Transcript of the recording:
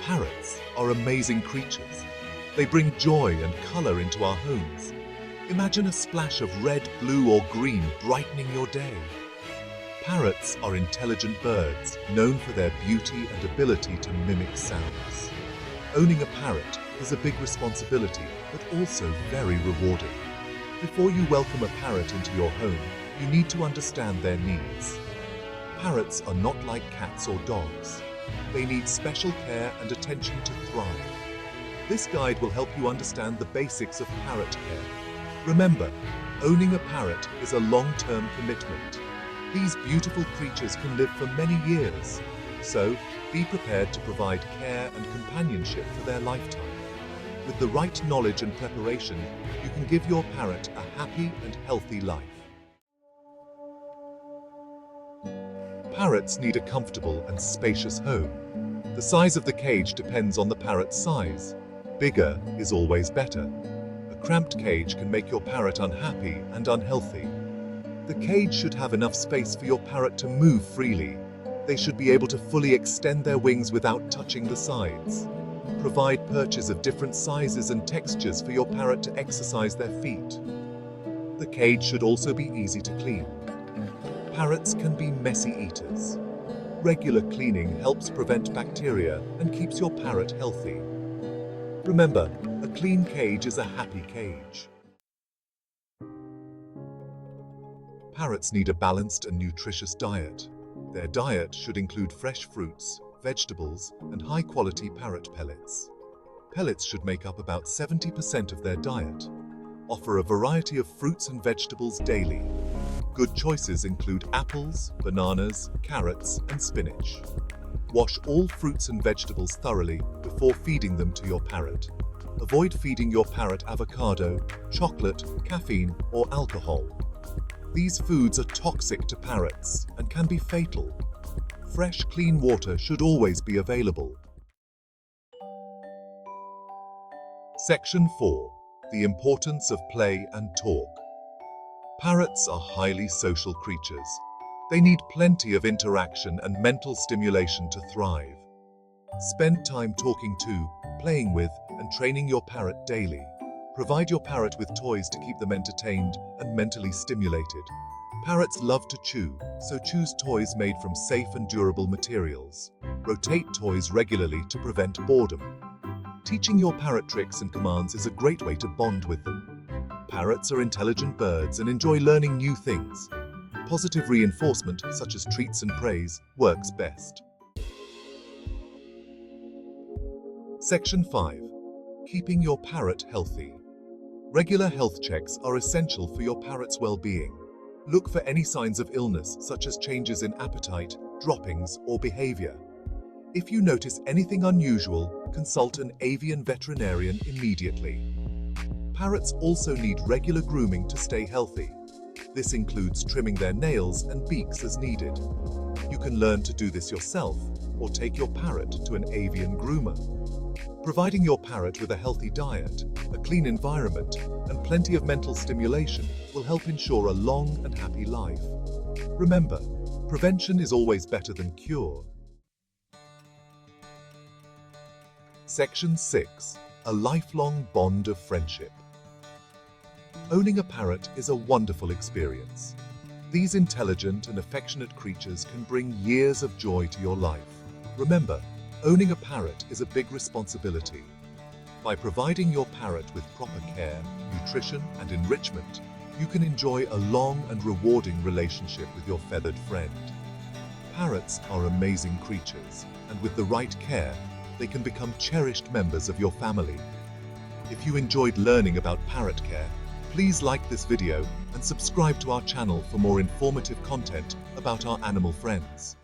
Parrots are amazing creatures. They bring joy and color into our homes. Imagine a splash of red, blue, or green brightening your day. Parrots are intelligent birds, known for their beauty and ability to mimic sounds. Owning a parrot is a big responsibility, but also very rewarding. Before you welcome a parrot into your home, you need to understand their needs. Parrots are not like cats or dogs. They need special care and attention to thrive. This guide will help you understand the basics of parrot care. Remember, owning a parrot is a long-term commitment. These beautiful creatures can live for many years, so be prepared to provide care and companionship for their lifetime. With the right knowledge and preparation, you can give your parrot a happy and healthy life. Parrots need a comfortable and spacious home. The size of the cage depends on the parrot's size. Bigger is always better. A cramped cage can make your parrot unhappy and unhealthy. The cage should have enough space for your parrot to move freely. They should be able to fully extend their wings without touching the sides. Provide perches of different sizes and textures for your parrot to exercise their feet. The cage should also be easy to clean. Parrots can be messy eaters. Regular cleaning helps prevent bacteria and keeps your parrot healthy. Remember, a clean cage is a happy cage. Parrots need a balanced and nutritious diet. Their diet should include fresh fruits, vegetables, and high-quality parrot pellets. Pellets should make up about 70% of their diet. Offer a variety of fruits and vegetables daily. Good choices include apples, bananas, carrots, and spinach. Wash all fruits and vegetables thoroughly before feeding them to your parrot. Avoid feeding your parrot avocado, chocolate, caffeine, or alcohol. These foods are toxic to parrots and can be fatal. Fresh, clean water should always be available. Section 4. The importance of play and talk. Parrots are highly social creatures. They need plenty of interaction and mental stimulation to thrive. Spend time talking to, playing with, and training your parrot daily. Provide your parrot with toys to keep them entertained and mentally stimulated. Parrots love to chew, so choose toys made from safe and durable materials. Rotate toys regularly to prevent boredom. Teaching your parrot tricks and commands is a great way to bond with them. Parrots are intelligent birds and enjoy learning new things. Positive reinforcement, such as treats and praise, works best. Section 5. Keeping your parrot healthy. Regular health checks are essential for your parrot's well-being. Look for any signs of illness, such as changes in appetite, droppings, or behavior. If you notice anything unusual, consult an avian veterinarian immediately. Parrots also need regular grooming to stay healthy. This includes trimming their nails and beaks as needed. You can learn to do this yourself, or take your parrot to an avian groomer. Providing your parrot with a healthy diet, a clean environment, and plenty of mental stimulation will help ensure a long and happy life. Remember, prevention is always better than cure. Section 6. A lifelong bond of friendship. Owning a parrot is a wonderful experience. These intelligent and affectionate creatures can bring years of joy to your life. Remember, owning a parrot is a big responsibility. By providing your parrot with proper care, nutrition, and enrichment, you can enjoy a long and rewarding relationship with your feathered friend. Parrots are amazing creatures, and with the right care, they can become cherished members of your family. If you enjoyed learning about parrot care, please like this video and subscribe to our channel for more informative content about our animal friends.